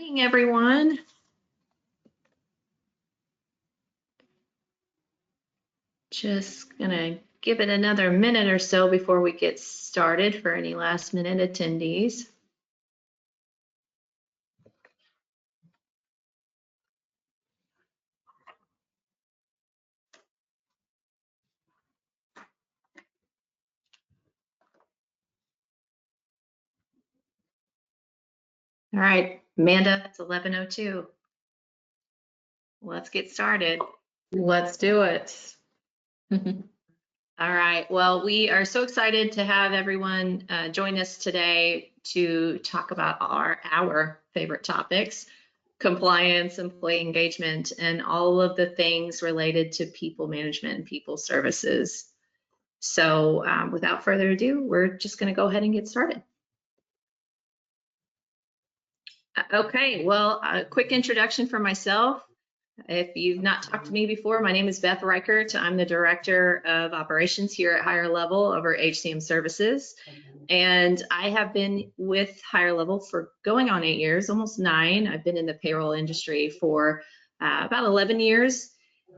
morning, everyone. Just gonna give it another minute or so before we get started for any last minute attendees. All right, Amanda, it's 11:02. Let's get started. Let's do it. All right, well, we are so excited to have everyone join us today to talk about our favorite topics, compliance, employee engagement, and all of the things related to people management and people services. So without further ado, we're just going to go ahead and get started. Okay, well, a quick introduction for myself. If you've not talked to me before, my name is Beth Reichert. I'm the Director of Operations here at HireLevel over HCM Services. And I have been with HireLevel for going on 8 years, almost 9. I've been in the payroll industry for about 11 years.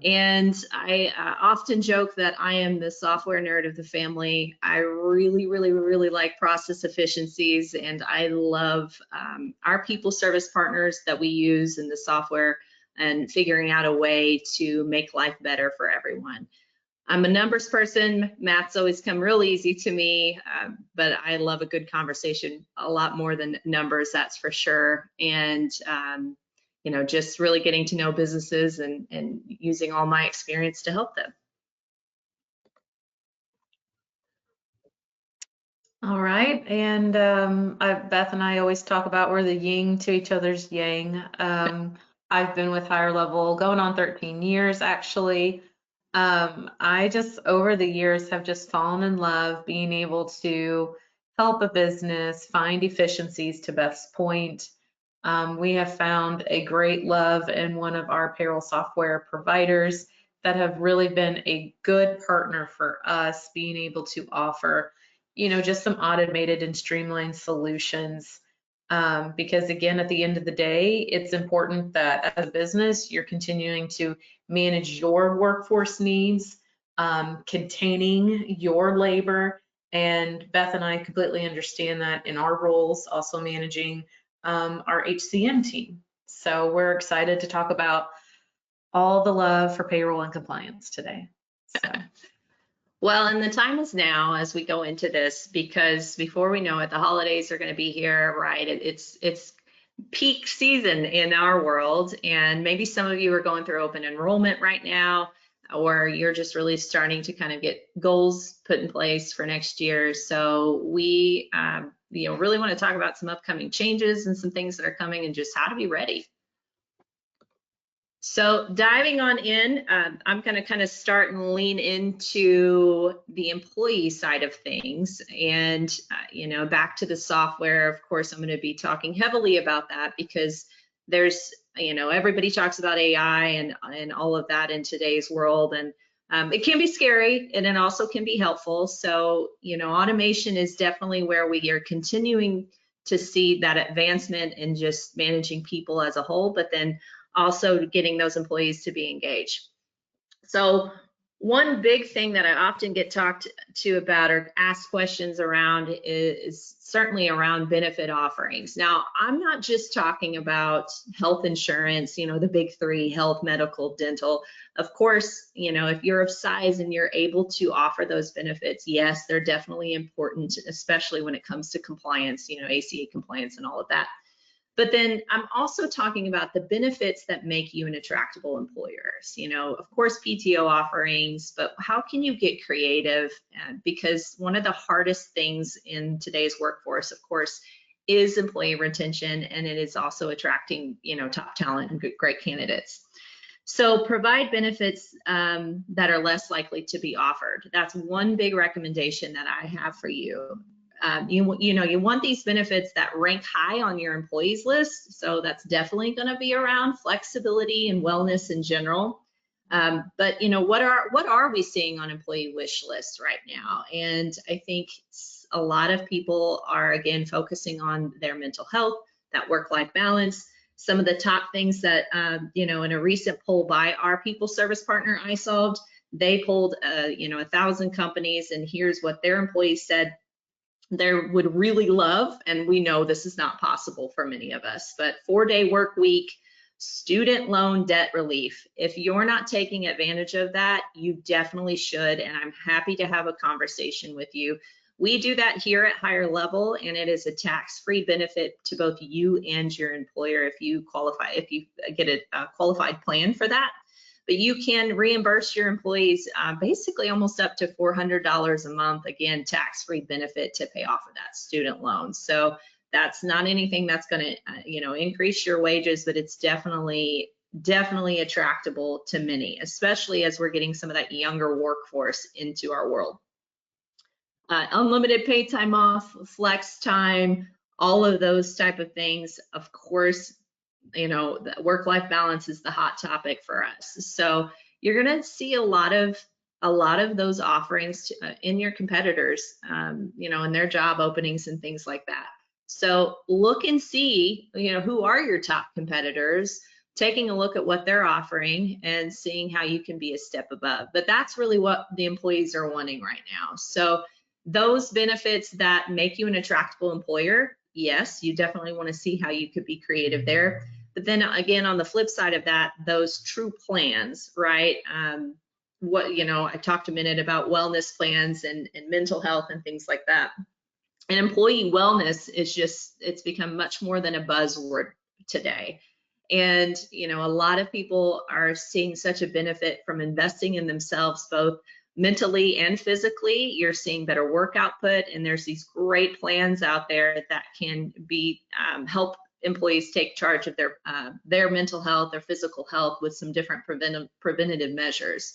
And I often joke that I am the software nerd of the family. I really like process efficiencies, and I love our people service partners that we use in the software and figuring out a way to make life better for everyone. I'm a numbers person. Math's always come real easy to me, but I love a good conversation a lot more than numbers, that's for sure. And you know, just really getting to know businesses and using all my experience to help them. All right, and Beth and I always talk about we're the yin to each other's yang. I've been with HireLevel going on 13 years actually. I just over the years have just fallen in love being able to help a business find efficiencies. To Beth's point, we have found a great love in one of our payroll software providers that have really been a good partner for us, being able to offer, you know, just some automated and streamlined solutions. Because again, at the end of the day, it's important that as a business, you're continuing to manage your workforce needs, containing your labor. And Beth and I completely understand that in our roles, also managing our HCM team. So we're excited to talk about all the love for payroll and compliance today. So. Well, and the time is now as we go into this, because before we know it, the holidays are going to be here, right? It's peak season in our world, and maybe some of you are going through open enrollment right now, or you're just really starting to kind of get goals put in place for next year. So we, you know, really want to talk about some upcoming changes and some things that are coming and just how to be ready. So diving on in, I'm going to kind of start and lean into the employee side of things, and you know, back to the software. Of course, I'm going to be talking heavily about that because there's, you know, everybody talks about AI and all of that in today's world, and it can be scary and it also can be helpful. So, you know, automation is definitely where we are continuing to see that advancement in just managing people as a whole, but then also getting those employees to be engaged. So one big thing that I often get talked to about or asked questions around is certainly around benefit offerings. Now, I'm not just talking about health insurance, you know, the big three: health, medical, dental. Of course, you know, if you're of size and you're able to offer those benefits, yes, they're definitely important, especially when it comes to compliance, you know, ACA compliance and all of that. But then I'm also talking about the benefits that make you an attractable employer. You know, of course, PTO offerings, but how can you get creative? Because one of the hardest things in today's workforce, of course, is employee retention, and it is also attracting, you know, top talent and great candidates. So provide benefits that are less likely to be offered. That's one big recommendation that I have for you. You know, you want these benefits that rank high on your employees list. So that's definitely going to be around flexibility and wellness in general. But you know, what are we seeing on employee wish lists right now? And I think a lot of people are again focusing on their mental health, that work-life balance. Some of the top things that, you know, in a recent poll by our people service partner, iSolved, they polled, you know, 1,000 companies, and here's what their employees said they would really love, and we know this is not possible for many of us, but 4-day work week, student loan debt relief. If you're not taking advantage of that, you definitely should, and I'm happy to have a conversation with you. We do that here at HireLevel, and it is a tax-free benefit to both you and your employer if you qualify, if you get a qualified plan for that. But you can reimburse your employees basically almost up to $400 a month, again, tax-free benefit to pay off of that student loan. So that's not anything that's going to, you know, increase your wages, but it's definitely attractable to many, especially as we're getting some of that younger workforce into our world. Unlimited paid time off, flex time, all of those type of things. Of course, you know, the work-life balance is the hot topic for us. So you're going to see a lot of those offerings in your competitors, you know, in their job openings and things like that. So look and see, you know, who are your top competitors, taking a look at what they're offering and seeing how you can be a step above. But that's really what the employees are wanting right now. So those benefits that make you an attractable employer, yes, you definitely want to see how you could be creative there. But then again, on the flip side of that, those true plans, right? What, you know, I talked a minute about wellness plans and mental health and things like that. And employee wellness is just, it's become much more than a buzzword today. And, you know, a lot of people are seeing such a benefit from investing in themselves, both mentally and physically. You're seeing better work output, and there's these great plans out there that can be help employees take charge of their mental health, their physical health with some different preventative measures.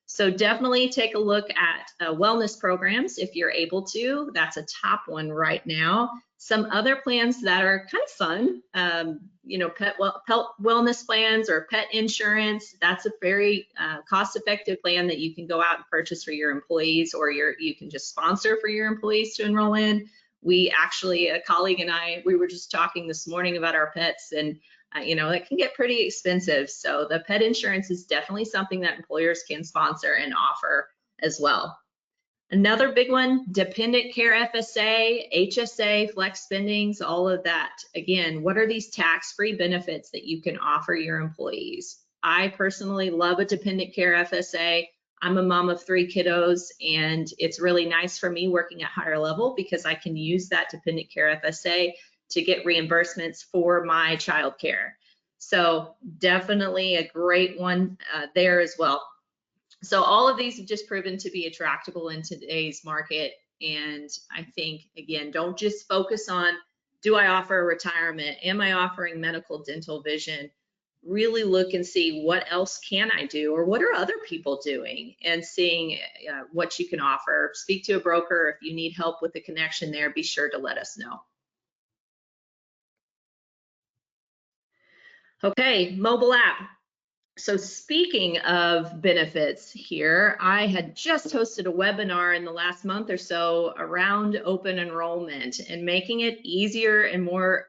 So definitely take a look at wellness programs if you're able to. That's a top one right now. Some other plans that are kind of fun, you know, pet wellness plans or pet insurance. That's a very cost-effective plan that you can go out and purchase for your employees, or you can just sponsor for your employees to enroll in. We actually, a colleague and I, we were just talking this morning about our pets, and you know, it can get pretty expensive. So the pet insurance is definitely something that employers can sponsor and offer as well. Another big one, dependent care FSA, HSA, flex spendings, all of that. Again, what are these tax-free benefits that you can offer your employees? I personally love a dependent care FSA. I'm a mom of 3 kiddos, and it's really nice for me working at HireLevel because I can use that dependent care FSA to get reimbursements for my child care. So definitely a great one there as well. So all of these have just proven to be attractable in today's market. And I think, again, don't just focus on, do I offer a retirement? Am I offering medical, dental, vision? Really look and see what else can I do, or what are other people doing, and seeing what you can offer. Speak to a broker. If you need help with the connection there, be sure to let us know. Okay, mobile app. So speaking of benefits here, I had just hosted a webinar in the last month or so around open enrollment and making it easier and more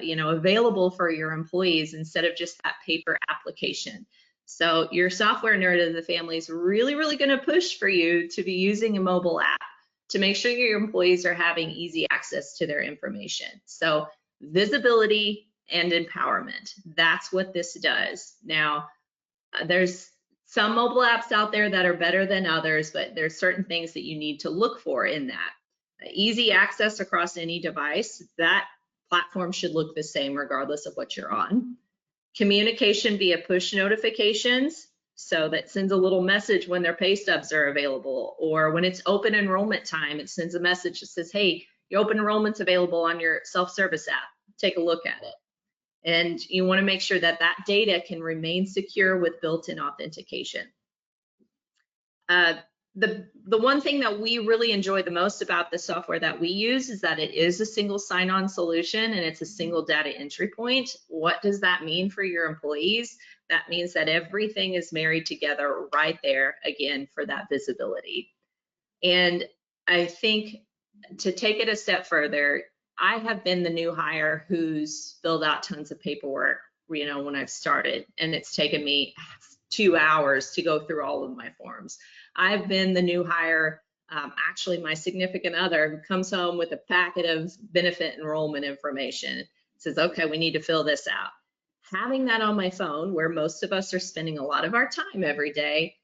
you know, available for your employees instead of just that paper application. So your software nerd of the family is really, really going to push for you to be using a mobile app to make sure your employees are having easy access to their information. So visibility and empowerment, that's what this does. Now, there's some mobile apps out there that are better than others, but there's certain things that you need to look for in that. Easy access across any device, that platform should look the same regardless of what you're on. Communication via push notifications, so that sends a little message when their pay stubs are available, or when it's open enrollment time, it sends a message that says, hey, your open enrollment's available on your self-service app, take a look at it. And you want to make sure that that data can remain secure with built-in authentication. The one thing that we really enjoy the most about the software that we use is that it is a single sign-on solution, and it's a single data entry point. What does that mean for your employees? That means that everything is married together right there, again, for that visibility. And I think to take it a step further, I have been the new hire who's filled out tons of paperwork. when I've started, and it's taken me 2 hours to go through all of my forms. I've been the new hire. Actually, my significant other who comes home with a packet of benefit enrollment information says, okay, we need to fill this out. Having that on my phone, where most of us are spending a lot of our time every day,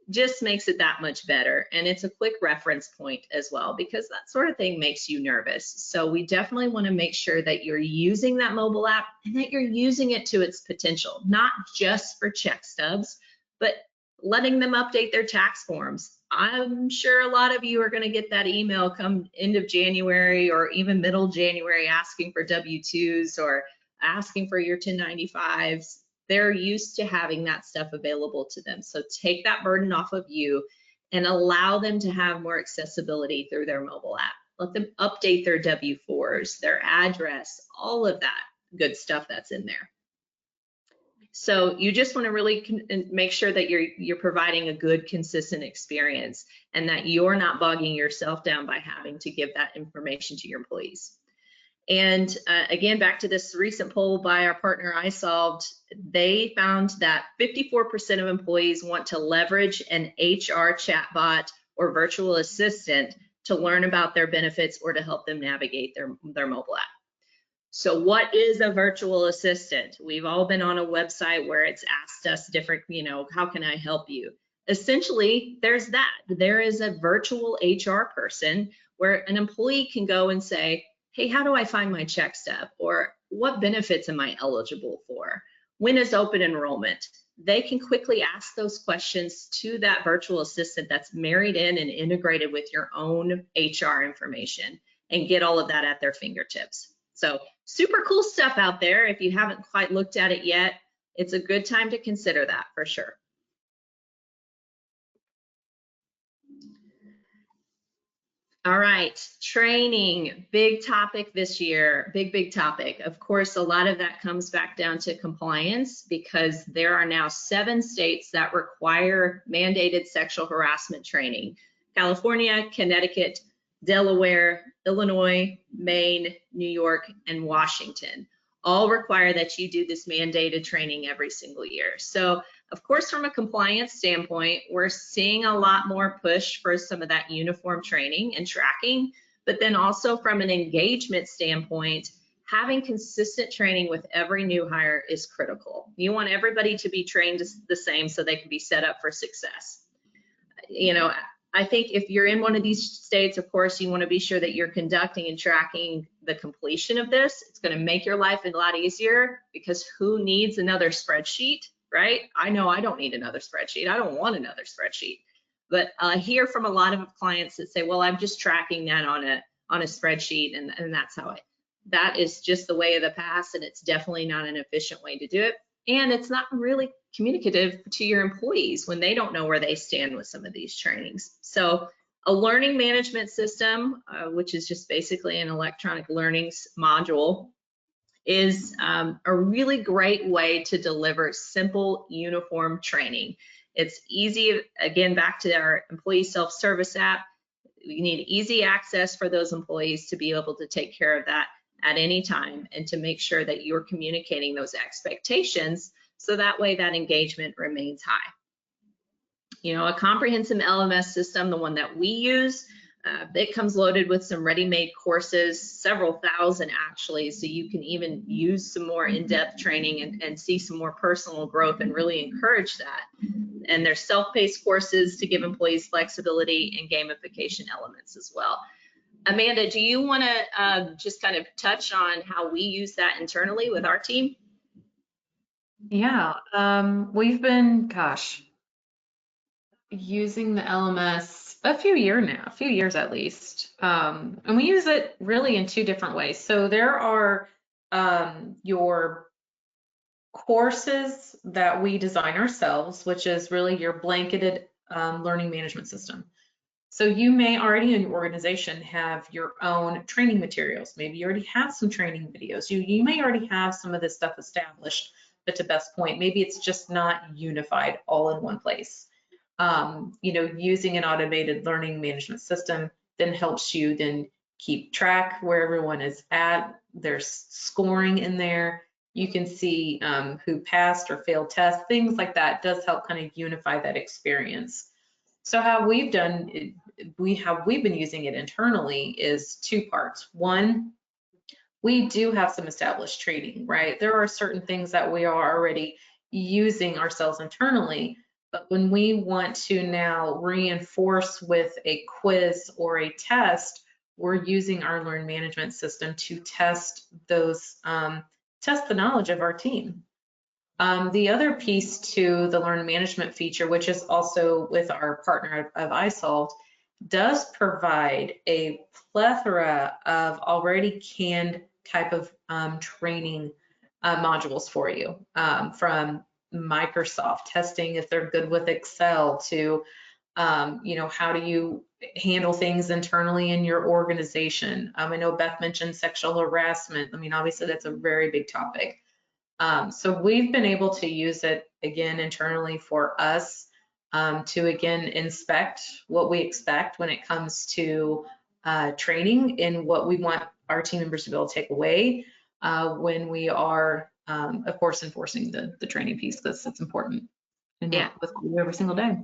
just makes it that much better. And it's a quick reference point as well, because that sort of thing makes you nervous. So we definitely want to make sure that you're using that mobile app and that you're using it to its potential, not just for check stubs, but letting them update their tax forms. I'm sure a lot of you are going to get that email come end of January or even middle January asking for W-2s or asking for your 1095s. They're used to having that stuff available to them. So take that burden off of you and allow them to have more accessibility through their mobile app. Let them update their W-4s, their address, all of that good stuff that's in there. So you just want to really make sure that you're providing a good, consistent experience and that you're not bogging yourself down by having to give that information to your employees. And again, back to this recent poll by our partner iSolved, they found that 54% of employees want to leverage an HR chatbot or virtual assistant to learn about their benefits or to help them navigate their mobile app. So what is a virtual assistant? We've all been on a website where it's asked us different, how can I help you? Essentially, there's that. There is a virtual HR person where an employee can go and say, hey, how do I find my check stub? Or what benefits am I eligible for? When is open enrollment? They can quickly ask those questions to that virtual assistant that's married in and integrated with your own HR information and get all of that at their fingertips. So super cool stuff out there. If you haven't quite looked at it yet, it's a good time to consider that for sure. All right, training, big topic this year, big topic. Of course, a lot of that comes back down to compliance because there are now 7 states that require mandated sexual harassment training. California, Connecticut, Delaware, Illinois, Maine, New York, and Washington all require that you do this mandated training every single year. So of course, from a compliance standpoint, we're seeing a lot more push for some of that uniform training and tracking, but then also from an engagement standpoint, having consistent training with every new hire is critical. You want everybody to be trained the same so they can be set up for success. I think if you're in one of these states, of course, you want to be sure that you're conducting and tracking the completion of this. It's going to make your life a lot easier because who needs another spreadsheet? Right? I know I don't need another spreadsheet. I don't want another spreadsheet. But I hear from a lot of clients that say, well, I'm just tracking that on a spreadsheet and that's how that is just the way of the past, and it's definitely not an efficient way to do it. And it's not really communicative to your employees when they don't know where they stand with some of these trainings. So a learning management system, which is just basically an electronic learning module, is a really great way to deliver simple, uniform training. It's easy, again, back to our employee self-service app. You need easy access for those employees to be able to take care of that at any time and to make sure that you're communicating those expectations so that way that engagement remains high. A comprehensive LMS system, the one that we use, it comes loaded with some ready-made courses, several thousand actually, so you can even use some more in-depth training and see some more personal growth and really encourage that. And there's self-paced courses to give employees flexibility and gamification elements as well. Amanda, do you want to just kind of touch on how we use that internally with our team? Yeah, we've been, using the LMS a few years at least. And we use it really in 2 different ways. So there are your courses that we design ourselves, which is really your blanketed learning management system. So you may already in your organization have your own training materials. Maybe you already have some training videos. You may already have some of this stuff established, but to Beth's point, maybe it's just not unified all in one place. Using an automated learning management system then helps you then keep track where everyone is at. There's scoring in there. You can see who passed or failed tests, things like that. It does help kind of unify that experience. So how we've done, we've been using it internally is two parts. One, we do have some established training, right? There are certain things that we are already using ourselves internally, but when we want to now reinforce with a quiz or a test, we're using our learn management system to test those, test the knowledge of our team. The other piece to the learn management feature, which is also with our partner of iSolved, does provide a plethora of already canned type of training modules for you, from Microsoft testing if they're good with Excel to, how do you handle things internally in your organization? I know Beth mentioned sexual harassment. I mean, obviously that's a very big topic. So we've been able to use it again internally for us to again inspect what we expect when it comes to training and what we want our team members to be able to take away when we are, of course, enforcing the training piece, because it's important and Yeah. with you every single day.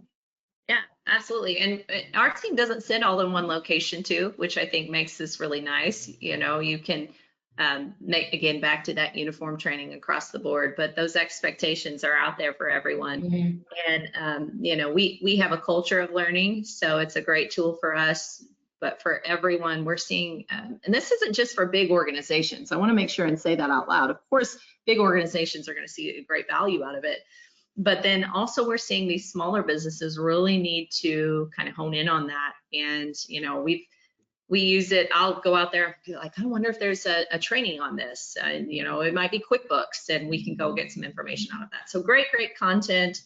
Yeah, absolutely. And our team doesn't sit all in one location too, which I think makes this really nice. You can make, again, back to that uniform training across the board, but those expectations are out there for everyone. Mm-hmm. And, we have a culture of learning, so it's a great tool for us. But for everyone, we're seeing, and this isn't just for big organizations. I want to make sure and say that out loud. Of course, big organizations are going to see a great value out of it. But then also we're seeing these smaller businesses really need to kind of hone in on that. And, we use it. I'll go out there and be like, I wonder if there's a training on this. And, it might be QuickBooks, and we can go get some information out of that. So great content,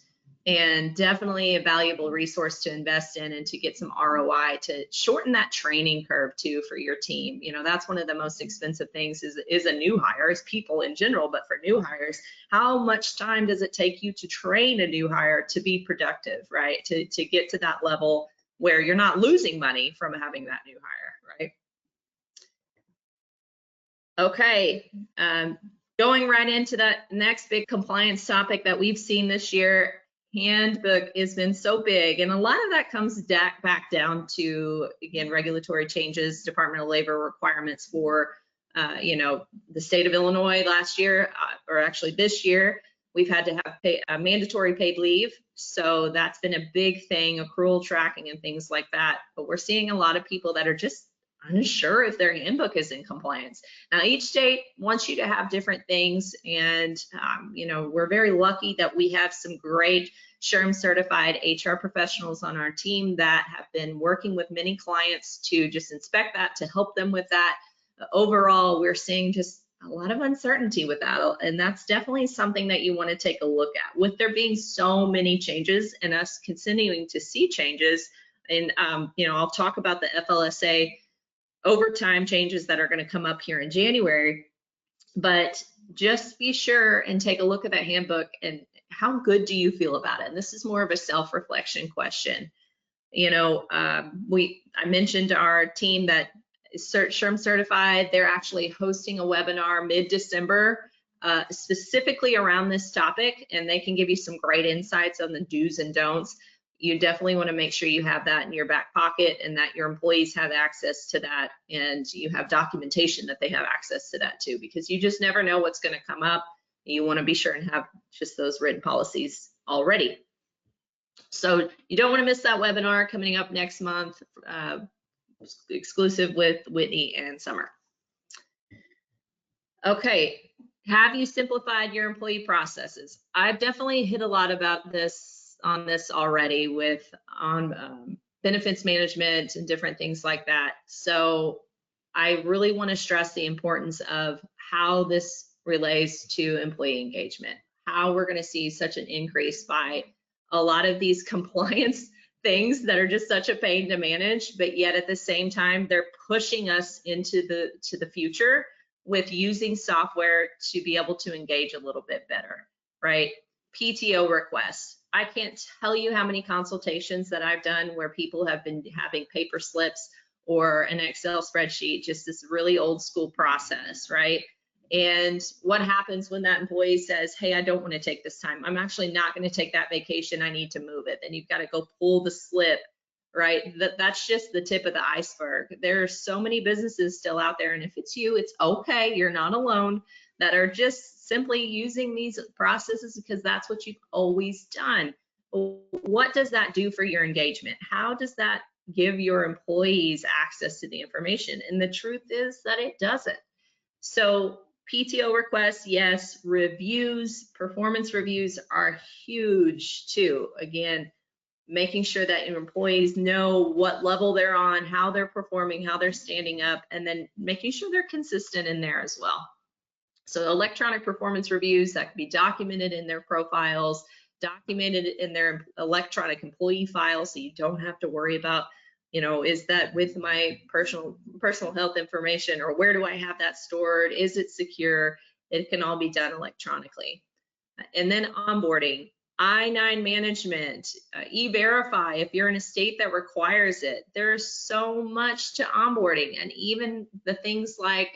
and definitely a valuable resource to invest in and to get some ROI to shorten that training curve too for your team. That's one of the most expensive things is a new hire, is people in general, but for new hires, how much time does it take you to train a new hire to be productive, right? To get to that level where you're not losing money from having that new hire, right? Okay, going right into that next big compliance topic that we've seen this year. Handbook has been so big, and a lot of that comes back down to, again, regulatory changes, Department of Labor requirements for, the state of Illinois last year, or actually this year, we've had to have mandatory paid leave. So that's been a big thing, accrual tracking and things like that. But we're seeing a lot of people that are just unsure if their handbook is in compliance. Now, each state wants you to have different things, and we're very lucky that we have some great SHRM certified HR professionals on our team that have been working with many clients to just inspect that, to help them with that. Overall, we're seeing just a lot of uncertainty with that, and that's definitely something that you want to take a look at. With there being so many changes and us continuing to see changes, and I'll talk about the FLSA overtime changes that are going to come up here in January, but just be sure and take a look at that handbook and how good do you feel about it? And this is more of a self-reflection question. I mentioned our team that is SHRM certified. They're actually hosting a webinar mid-December specifically around this topic, and they can give you some great insights on the do's and don'ts. You definitely want to make sure you have that in your back pocket and that your employees have access to that, and you have documentation that they have access to that too, because you just never know what's going to come up. You want to be sure and have just those written policies already. So you don't want to miss that webinar coming up next month, exclusive with Whitney and Summer. Okay, have you simplified your employee processes? I've definitely hit a lot about this already with benefits management and different things like that. So I really want to stress the importance of how this relates to employee engagement, how we're going to see such an increase by a lot of these compliance things that are just such a pain to manage, but yet at the same time, they're pushing us into the future with using software to be able to engage a little bit better, right? PTO requests. I can't tell you how many consultations that I've done where people have been having paper slips or an Excel spreadsheet, just this really old school process, right? And what happens when that employee says, hey, I don't want to take this time. I'm actually not going to take that vacation. I need to move it. Then you've got to go pull the slip, right? That's just the tip of the iceberg. There are so many businesses still out there. And if it's you, it's okay. You're not alone, that are just simply using these processes because that's what you've always done. What does that do for your engagement? How does that give your employees access to the information? And the truth is that it doesn't. So PTO requests, yes. Reviews, performance reviews are huge too. Again, making sure that your employees know what level they're on, how they're performing, how they're standing up, and then making sure they're consistent in there as well. So electronic performance reviews that can be documented in their profiles, documented in their electronic employee file, so you don't have to worry about, is that with my personal health information, or where do I have that stored? Is it secure? It can all be done electronically. And then onboarding, I-9 management, E-Verify, if you're in a state that requires it. There's so much to onboarding, and even the things like,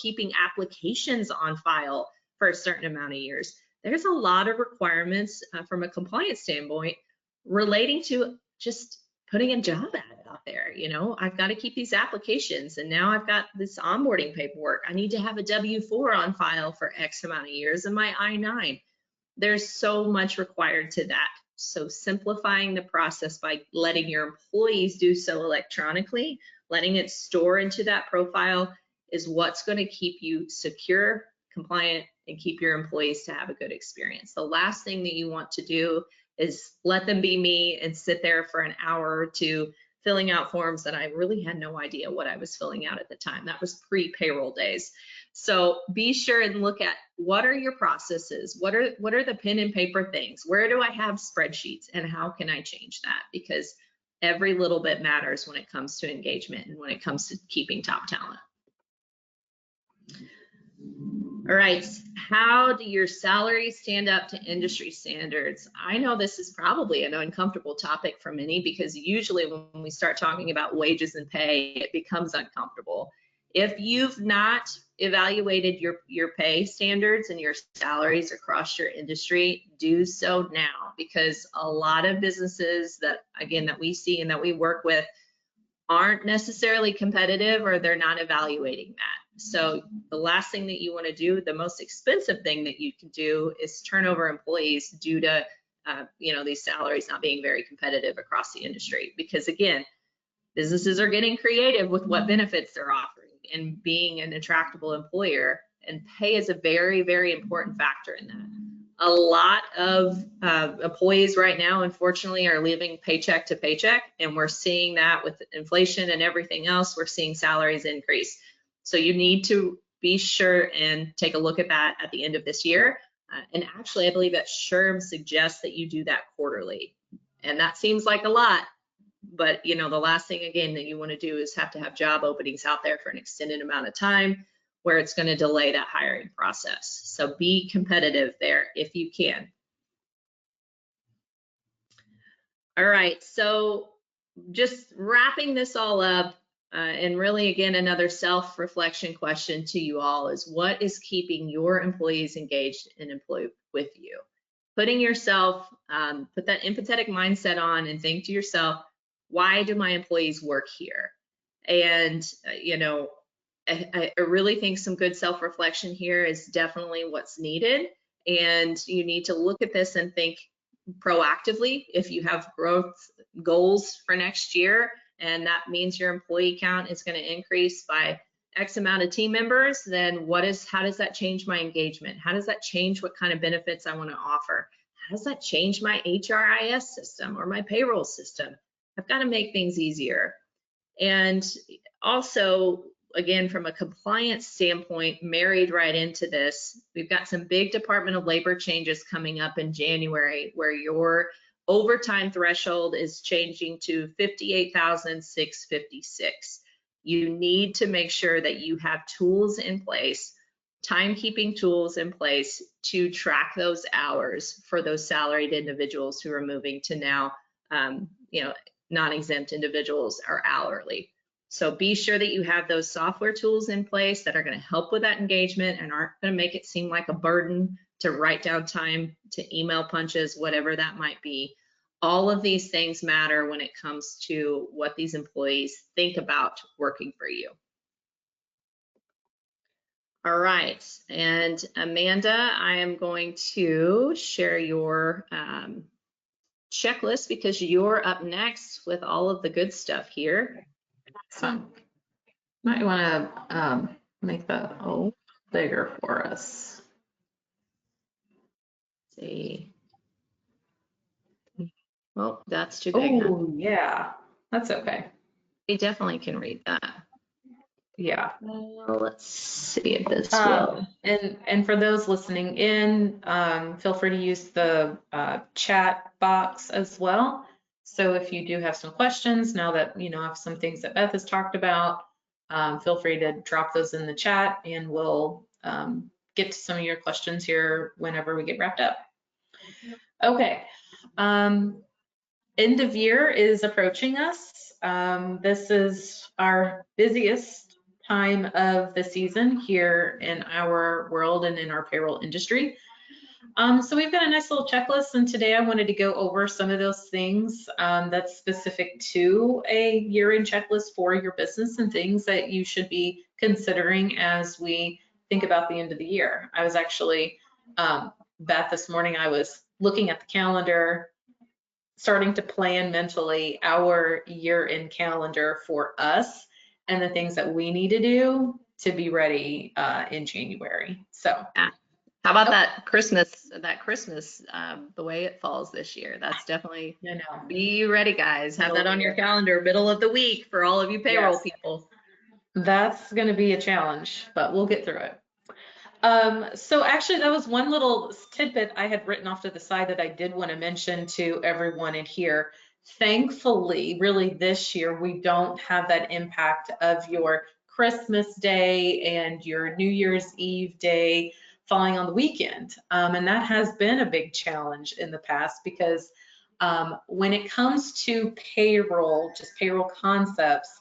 keeping applications on file for a certain amount of years. There's a lot of requirements from a compliance standpoint relating to just putting a job ad out there. I've got to keep these applications, and now I've got this onboarding paperwork. I need to have a W-4 on file for X amount of years, and my I-9. There's so much required to that. So simplifying the process by letting your employees do so electronically, letting it store into that profile, is what's going to keep you secure, compliant, and keep your employees to have a good experience. The last thing that you want to do is let them be me and sit there for an hour or two filling out forms that I really had no idea what I was filling out at the time. That was pre-payroll days. So be sure and look at what are your processes, what are the pen and paper things, where do I have spreadsheets, and how can I change that? Because every little bit matters when it comes to engagement and when it comes to keeping top talent. All right, how do your salaries stand up to industry standards? I know this is probably an uncomfortable topic for many, because usually when we start talking about wages and pay, it becomes uncomfortable. If you've not evaluated your pay standards and your salaries across your industry, do so now, because a lot of businesses that we see and that we work with aren't necessarily competitive, or they're not evaluating that. So the last thing that you want to do, the most expensive thing that you can do, is turn over employees due to these salaries not being very competitive across the industry. Because again, businesses are getting creative with what benefits they're offering and being an attractable employer, and pay is a very, very important factor in that. A lot of employees right now, unfortunately, are living paycheck to paycheck, and we're seeing that with inflation and everything else. We're seeing salaries increase. So you need to be sure and take a look at that at the end of this year. And actually, I believe that SHRM suggests that you do that quarterly. And that seems like a lot, but the last thing, again, that you want to do is have to have job openings out there for an extended amount of time, where it's going to delay that hiring process. So be competitive there if you can. All right, so just wrapping this all up, and really, again, another self-reflection question to you all is, what is keeping your employees engaged and employed with you? Putting yourself, put that empathetic mindset on and think to yourself, why do my employees work here? And, I really think some good self-reflection here is definitely what's needed. And you need to look at this and think proactively. If you have growth goals for next year, and that means your employee count is going to increase by X amount of team members, then how does that change my engagement? How does that change what kind of benefits I want to offer? How does that change my HRIS system or my payroll system? I've got to make things easier. And also, again, from a compliance standpoint, married right into this, we've got some big Department of Labor changes coming up in January, where your overtime threshold is changing to $58,656. You need to make sure that you have tools in place, timekeeping tools in place, to track those hours for those salaried individuals who are moving to now, non-exempt individuals are hourly. So be sure that you have those software tools in place that are going to help with that engagement and aren't going to make it seem like a burden to write down time, to email punches, whatever that might be. All of these things matter when it comes to what these employees think about working for you. All right, and Amanda, I am going to share your checklist because you're up next with all of the good stuff here. So might want to make that a little bigger for us. Let's see. Oh, that's too big. Oh, yeah, that's okay. We definitely can read that. Yeah. Let's see if this will. And for those listening in, feel free to use the chat box as well. So if you do have some questions, now that you know have some things that Beth has talked about, feel free to drop those in the chat, and we'll get to some of your questions here whenever we get wrapped up. Okay. End of year is approaching us. This is our busiest time of the season here in our world and in our payroll industry. So we've got a nice little checklist, and today I wanted to go over some of those things that's specific to a year-end checklist for your business and things that you should be considering as we think about the end of the year. I was actually, Beth, this morning I was looking at the calendar, starting to plan mentally our year-end calendar for us and the things that we need to do to be ready in January. So, how about that Christmas? The way it falls this year. That's definitely. I know. Be ready, guys. Have that on your calendar, middle of the week for all of you payroll people. That's going to be a challenge, but we'll get through it. So actually that was one little tidbit I had written off to the side that I did want to mention to everyone in here. Thankfully, really this year, we don't have that impact of your Christmas Day and your New Year's Eve day falling on the weekend. And that has been a big challenge in the past because when it comes to payroll, just payroll concepts,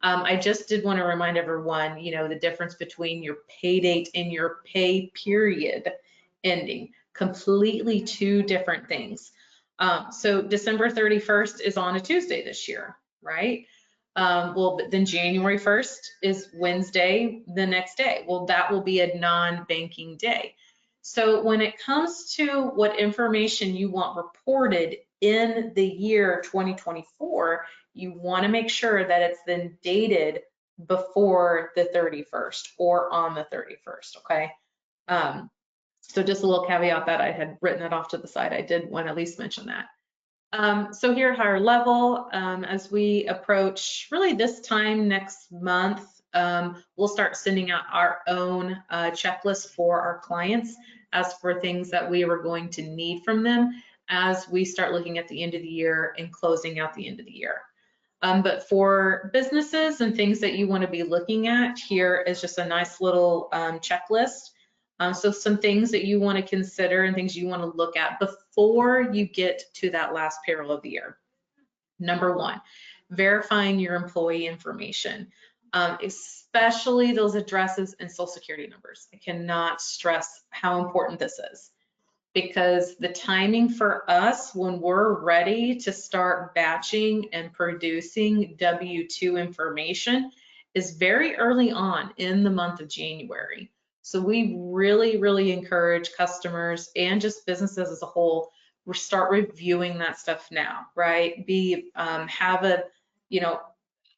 I just did want to remind everyone, you know, the difference between your pay date and your pay period ending, completely two different things. So December 31st is on a Tuesday this year, right? Well, then January 1st is Wednesday the next day. Well, that will be a non-banking day. So when it comes to what information you want reported in the year 2024, you want to make sure that it's then dated before the 31st or on the 31st, okay? So just a little caveat that I had written it off to the side. I did want to at least mention that. So here at HireLevel, as we approach really this time next month, we'll start sending out our own checklist for our clients as for things that we were going to need from them as we start looking at the end of the year and closing out the end of the year. But for businesses and things that you want to be looking at, here is just a nice little checklist. So some things that you want to consider and things you want to look at before you get to that last payroll of the year. Number one, verifying your employee information, especially those addresses and social security numbers. I cannot stress how important this is, because the timing for us when we're ready to start batching and producing W-2 information is very early on in the month of January. So we really, really encourage customers and just businesses as a whole, start reviewing that stuff now, right? Have a, you know,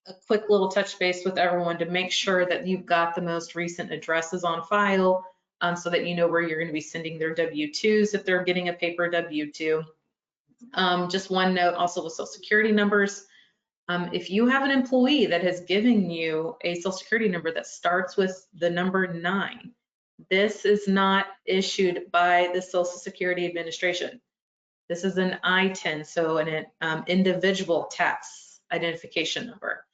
a quick little touch base with everyone to make sure that you've got the most recent addresses on file, so that you know where you're going to be sending their W-2s if they're getting a paper W-2. Just one note also with social security numbers. If you have an employee that has given you a social security number that starts with the number 9, this is not issued by the Social Security Administration. This is an I-10, so an individual tax identification number.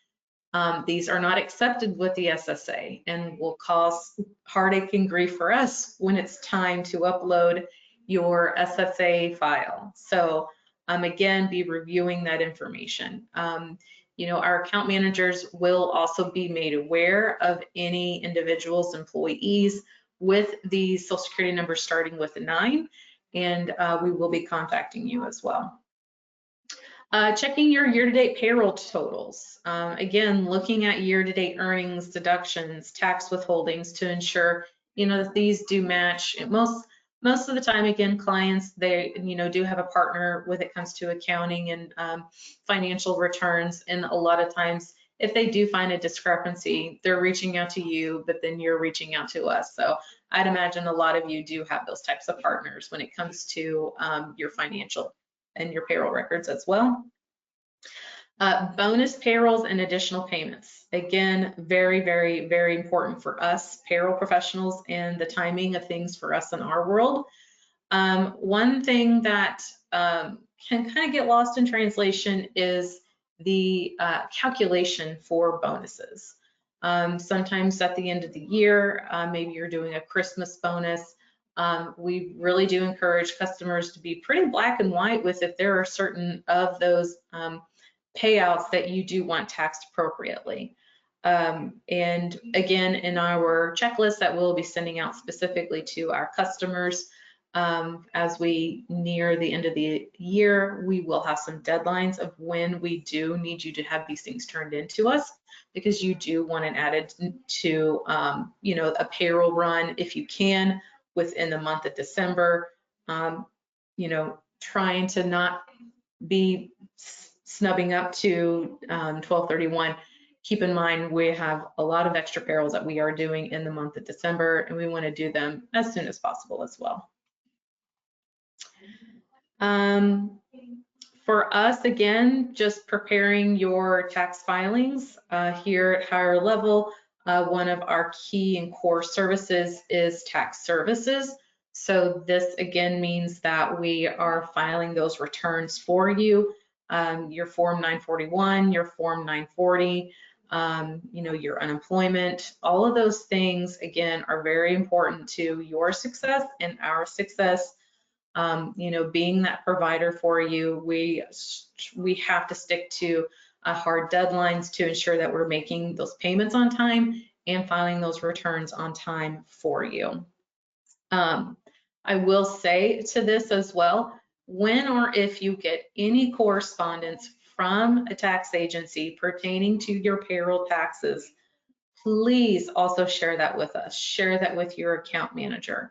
These are not accepted with the SSA and will cause heartache and grief for us when it's time to upload your SSA file. So again, be reviewing that information. Our account managers will also be made aware of any individual's employees with the Social Security number starting with a 9, and we will be contacting you as well. Checking your year-to-date payroll totals. Again, looking at year-to-date earnings, deductions, tax withholdings to ensure, that these do match. Most of the time, again, clients, they, do have a partner when it comes to accounting and financial returns. And a lot of times, if they do find a discrepancy, they're reaching out to you, but then you're reaching out to us. So I'd imagine a lot of you do have those types of partners when it comes to your financial and your payroll records as well. Bonus payrolls and additional payments. Again, very, very, very important for us payroll professionals and the timing of things for us in our world. One thing that can kind of get lost in translation is the calculation for bonuses. Sometimes at the end of the year, maybe you're doing a Christmas bonus. We really do encourage customers to be pretty black and white with if there are certain of those payouts that you do want taxed appropriately. And again, in our checklist that we'll be sending out specifically to our customers, as we near the end of the year, we will have some deadlines of when we do need you to have these things turned into us, because you do want it added to, a payroll run if you can within the month of December. Trying to not be snubbing up to 12/31. Keep in mind, we have a lot of extra payrolls that we are doing in the month of December, and we want to do them as soon as possible as well. For us, again, just preparing your tax filings here at HireLevel. One of our key and core services is tax services. So this again means that we are filing those returns for you. Your Form 941, your Form 940, your unemployment, all of those things, again, are very important to your success and our success. Being that provider for you, we have to stick to hard deadlines to ensure that we're making those payments on time and filing those returns on time for you. I will say to this as well, when or if you get any correspondence from a tax agency pertaining to your payroll taxes, please also share that with us. Share that with your account manager.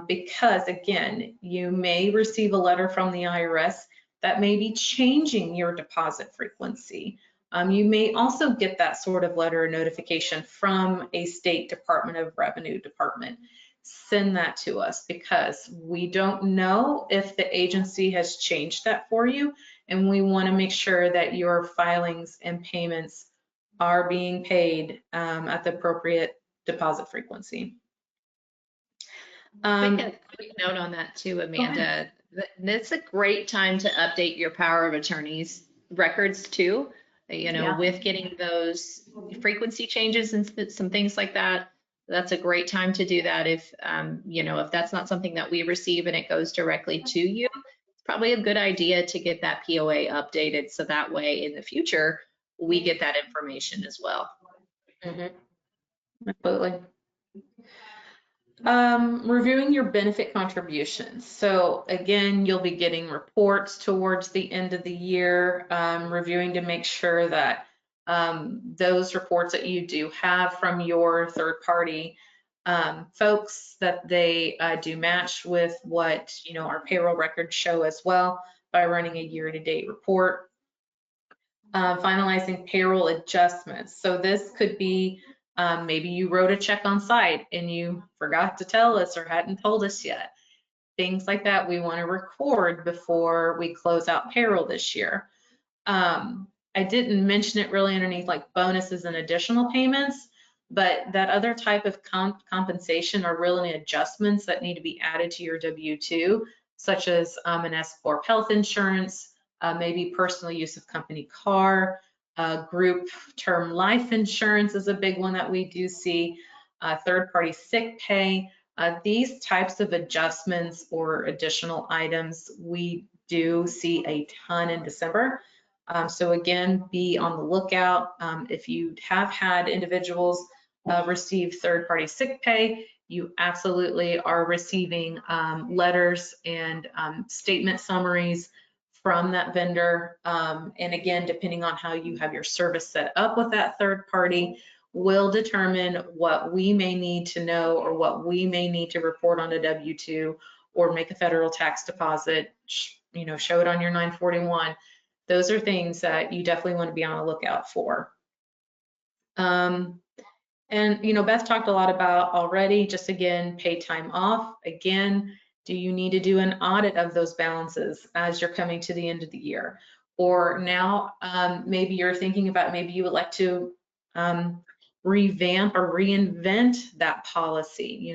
Because again, you may receive a letter from the IRS that may be changing your deposit frequency. You may also get that sort of letter or notification from a state Department of Revenue department. Send that to us, because we don't know if the agency has changed that for you, and we want to make sure that your filings and payments are being paid at the appropriate deposit frequency. I think a quick note on that too, Amanda. It's a great time to update your power of attorney's records too. Yeah. With getting those frequency changes and some things like that. That's a great time to do that. If if that's not something that we receive and it goes directly to you, it's probably a good idea to get that POA updated, so that way in the future we get that information as well. Absolutely. Reviewing your benefit contributions. So again, you'll be getting reports towards the end of the year, reviewing to make sure that those reports that you do have from your third party folks, that they do match with what our payroll records show as well, by running a year-to-date report. Finalizing payroll adjustments. So this could be maybe you wrote a check on site and you forgot to tell us or hadn't told us yet. Things like that we want to record before we close out payroll this year. I didn't mention it really underneath like bonuses and additional payments, but that other type of compensation or really adjustments that need to be added to your W-2, such as an S-Corp health insurance, maybe personal use of company car, group term life insurance is a big one that we do see, third-party sick pay. These types of adjustments or additional items we do see a ton in December. So again, be on the lookout. If you have had individuals receive third-party sick pay, you absolutely are receiving letters and statement summaries from that vendor. And again, depending on how you have your service set up with that third party, will determine what we may need to know or what we may need to report on a W-2 or make a federal tax deposit, show it on your 941. Those are things that you definitely want to be on the lookout for. And Beth talked a lot about already, just again, paid time off. Again, do you need to do an audit of those balances as you're coming to the end of the year? Or now maybe you're thinking about, maybe you would like to revamp or reinvent that policy.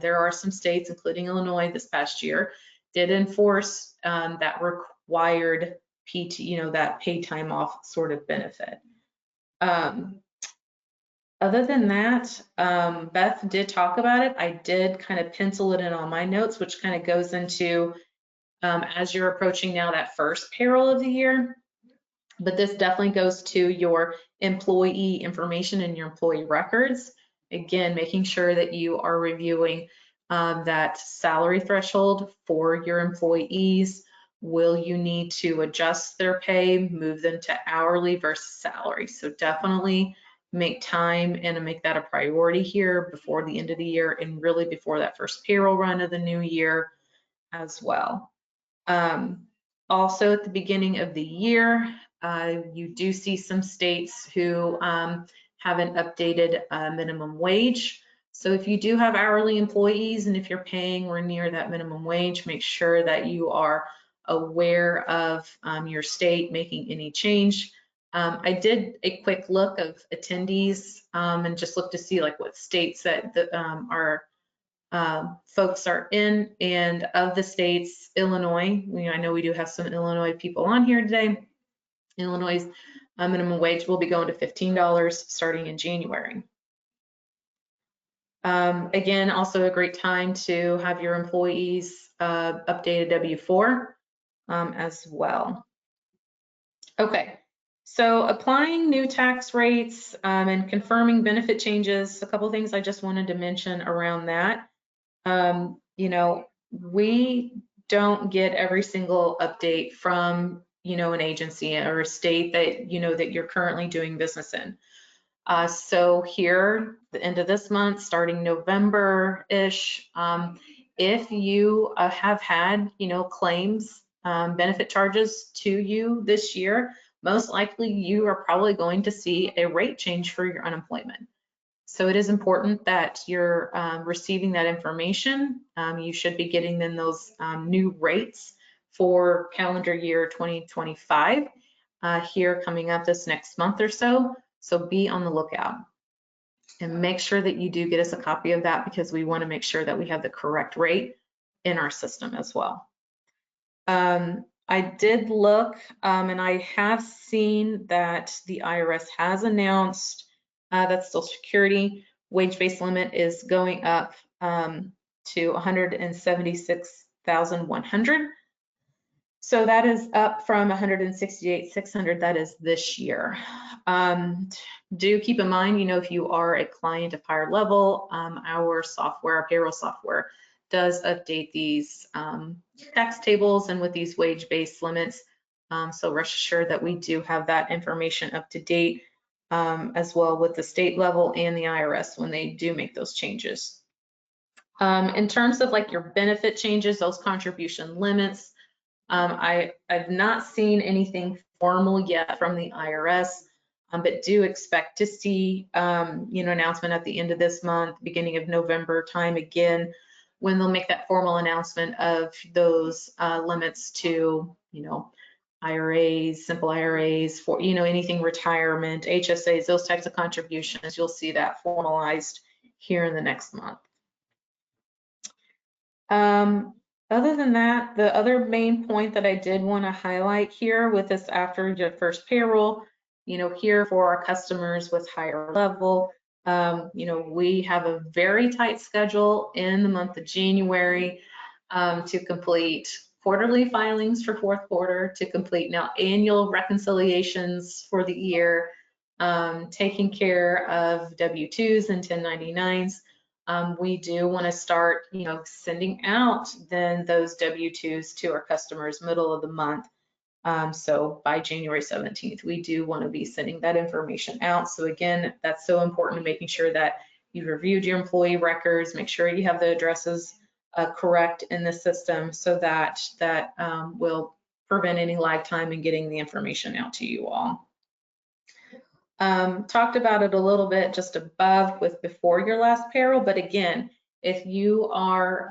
There are some states, including Illinois this past year, did enforce that required PT, that paid time off sort of benefit. Other than that, Beth did talk about it. I did kind of pencil it in on my notes, which kind of goes into as you're approaching now that first payroll of the year. But this definitely goes to your employee information and your employee records. Again, making sure that you are reviewing that salary threshold for your employees. Will you need to adjust their pay, move them to hourly versus salary? So definitely make time and make that a priority here before the end of the year and really before that first payroll run of the new year as well. Also at the beginning of the year, you do see some states who haven't updated minimum wage. So if you do have hourly employees and if you're paying or near that minimum wage, make sure that you are aware of your state making any change. I did a quick look of attendees and just look to see like what states that our folks are in, and of the states, Illinois, I know we do have some Illinois people on here today. Illinois' minimum wage will be going to $15 starting in January. Again, also a great time to have your employees update a W-4 as well. Okay, so applying new tax rates and confirming benefit changes, a couple things I just wanted to mention around that. We don't get every single update from, an agency or a state that, that you're currently doing business in. So here, the end of this month, starting November-ish, if you have had, claims, benefit charges to you this year, most likely you are probably going to see a rate change for your unemployment. So it is important that you're receiving that information. You should be getting then those new rates for calendar year 2025 here coming up this next month or so. So be on the lookout and make sure that you do get us a copy of that because we want to make sure that we have the correct rate in our system as well. I did look and I have seen that the IRS has announced that Social Security wage-based limit is going up to $176,100. So that is up from $168,600. That is this year. Do keep in mind, if you are a client of HireLevel, our software, our payroll software, does update these tax tables and with these wage-based limits. So rest assured that we do have that information up to date as well with the state level and the IRS when they do make those changes. In terms of like your benefit changes, those contribution limits, I've not seen anything formal yet from the IRS, but do expect to see, announcement at the end of this month, beginning of November time again, when they'll make that formal announcement of those limits to, IRAs, simple IRAs, for, anything retirement, HSAs, those types of contributions. You'll see that formalized here in the next month. Other than that, the other main point that I did want to highlight here with this after your first payroll, here for our customers with HireLevel, we have a very tight schedule in the month of January to complete quarterly filings for fourth quarter to complete. Now, annual reconciliations for the year, taking care of W-2s and 1099s. We do want to start, sending out then those W-2s to our customers middle of the month. So by January 17th, we do want to be sending that information out. So again, that's so important, making sure that you've reviewed your employee records, make sure you have the addresses correct in the system, so that will prevent any lag time in getting the information out to you all. Talked about it a little bit just above with before your last payroll, but again, if you are,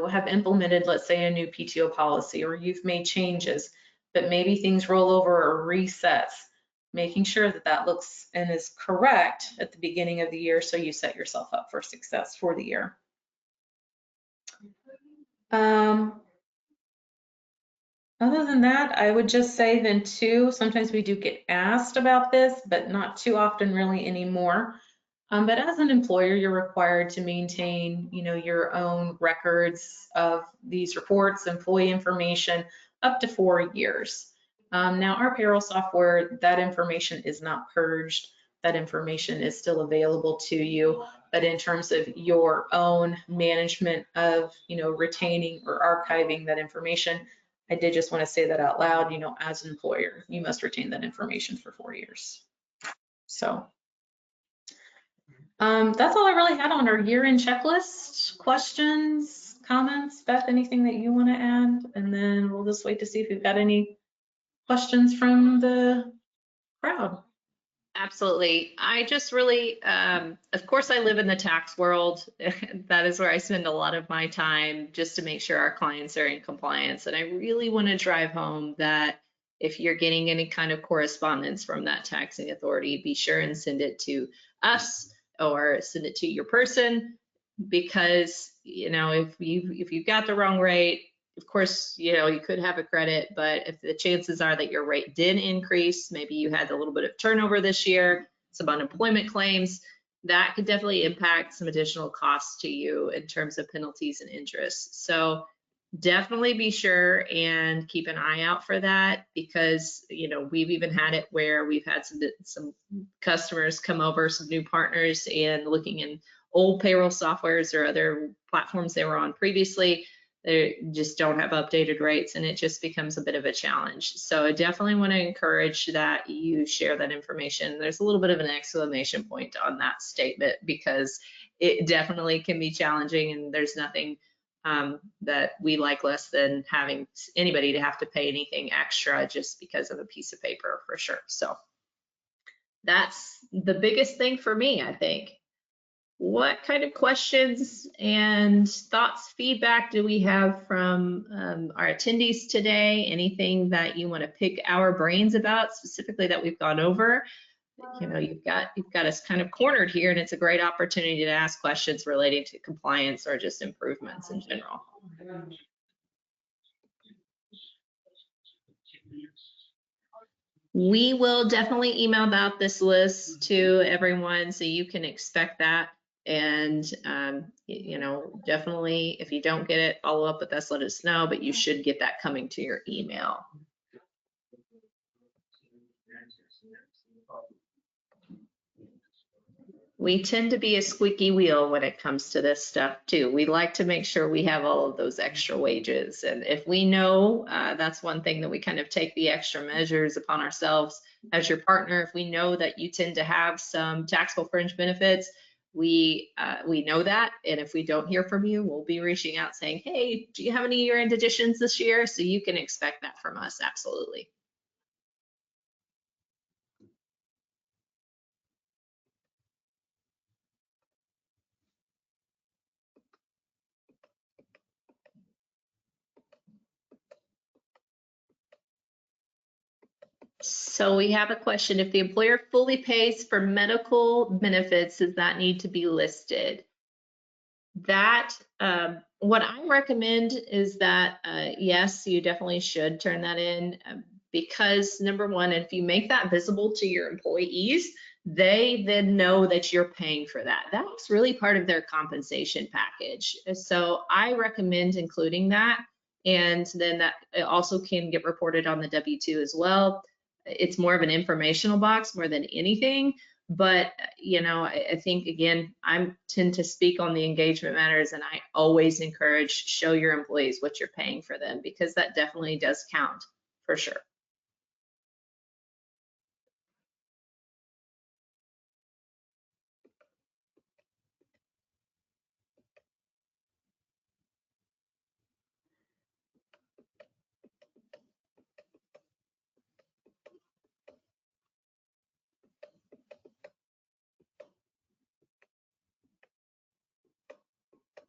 have implemented, let's say, a new PTO policy, or you've made changes, but maybe things roll over or resets, making sure that that looks and is correct at the beginning of the year, so you set yourself up for success for the year. Other than that, I would just say then too, sometimes we do get asked about this, but not too often really anymore. But as an employer, you're required to maintain, your own records of these reports, employee information, up to 4 years. Now, our payroll software, that information is not purged. That information is still available to you. But in terms of your own management of, retaining or archiving that information, I did just want to say that out loud, as an employer, you must retain that information for 4 years. So that's all I really had on our year-end checklist. Questions, comments? Beth, anything that you want to add? And then we'll just wait to see if we've got any questions from the crowd. Absolutely. I just really, of course, I live in the tax world. That is where I spend a lot of my time, just to make sure our clients are in compliance. And I really want to drive home that if you're getting any kind of correspondence from that taxing authority, be sure and send it to us or send it to your person, because, if you've got the wrong rate, of course, you could have a credit, but if the chances are that your rate did increase, maybe you had a little bit of turnover this year, some unemployment claims, that could definitely impact some additional costs to you in terms of penalties and interest. So definitely be sure and keep an eye out for that, because, we've even had it where we've had some customers come over, some new partners, and looking in old payroll softwares or other platforms they were on previously, they just don't have updated rates, and it just becomes a bit of a challenge. So I definitely want to encourage that you share that information. There's a little bit of an exclamation point on that statement, because it definitely can be challenging, and there's nothing that we like less than having anybody to have to pay anything extra just because of a piece of paper, for sure. So that's the biggest thing for me, I think. What kind of questions and thoughts, feedback do we have from our attendees today? Anything that you want to pick our brains about specifically that we've gone over? You've got us kind of cornered here, and it's a great opportunity to ask questions relating to compliance or just improvements in general. We will definitely email out this list to everyone, so you can expect that. And, definitely, if you don't get it, follow up with us, let us know, but you should get that coming to your email. We tend to be a squeaky wheel when it comes to this stuff too. We like to make sure we have all of those extra wages. And if we know, that's one thing that we kind of take the extra measures upon ourselves as your partner. If we know that you tend to have some taxable fringe benefits, we know that. And if we don't hear from you, we'll be reaching out saying, hey, do you have any year-end additions this year? So you can expect that from us, absolutely. So we have a question. If the employer fully pays for medical benefits, does that need to be listed? That, what I recommend is that, yes, you definitely should turn that in, because number one, if you make that visible to your employees, they then know that you're paying for that. That's really part of their compensation package. So I recommend including that. And then that it also can get reported on the W-2 as well. It's more of an informational box more than anything. But, you know, I think, again, I tend to speak on the engagement matters, and I always encourage show your employees what you're paying for them, because that definitely does count for sure.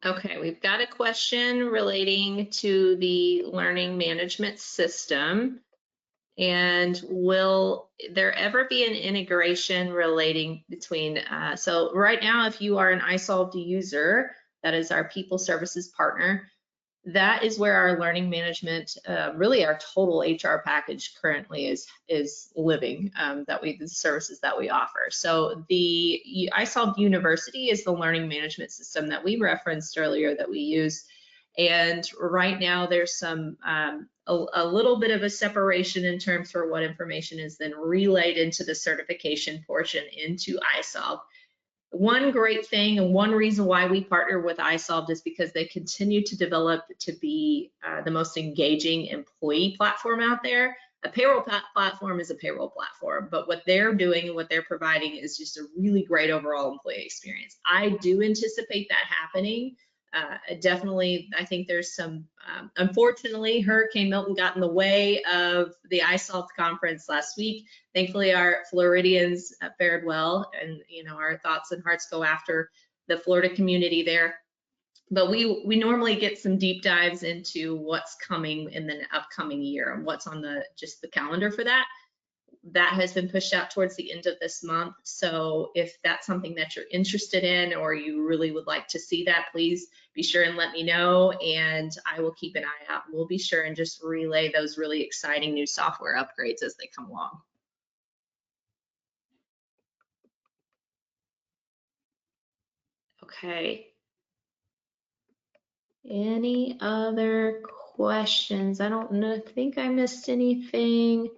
Okay, we've got a question relating to the learning management system. And will there ever be an integration relating between, so right now, if you are an iSolved user, that is our people services partner, that is where our learning management, really our total HR package currently is living, the services that we offer. So the iSolved University is the learning management system that we referenced earlier that we use. And right now there's some, a little bit of a separation in terms for what information is then relayed into the certification portion into iSolved. One great thing and one reason why we partner with iSolved is because they continue to develop to be the most engaging employee platform out there. A payroll platform is a payroll platform, but what they're doing and what they're providing is just a really great overall employee experience. I do anticipate that happening. Definitely, I think there's some, unfortunately, Hurricane Milton got in the way of the iSolved conference last week. Thankfully, our Floridians fared well, and you know, our thoughts and hearts go after the Florida community there. But we normally get some deep dives into what's coming in the upcoming year and what's on the calendar for that. That has been pushed out towards the end of this month. So if that's something that you're interested in or you really would like to see that, please be sure and let me know, and I will keep an eye out. We'll be sure and just relay those really exciting new software upgrades as they come along. Okay. Any other questions? I don't know, think I missed anything.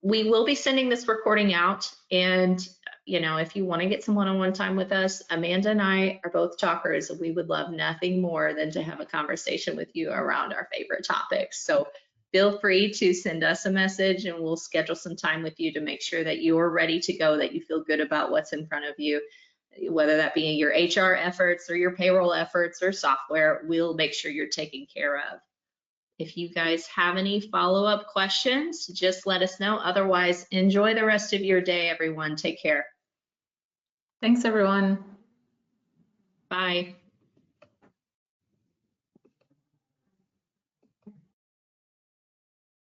We will be sending this recording out, and you know, if you want to get some one-on-one time with us, Amanda and I are both talkers, and we would love nothing more than to have a conversation with you around our favorite topics. So feel free to send us a message, and we'll schedule some time with you to make sure that you're ready to go, that you feel good about what's in front of you, whether that be your HR efforts or your payroll efforts or software. We'll make sure you're taken care of. If you guys have any follow-up questions, just let us know. Otherwise, enjoy the rest of your day, everyone. Take care. Thanks, everyone. Bye.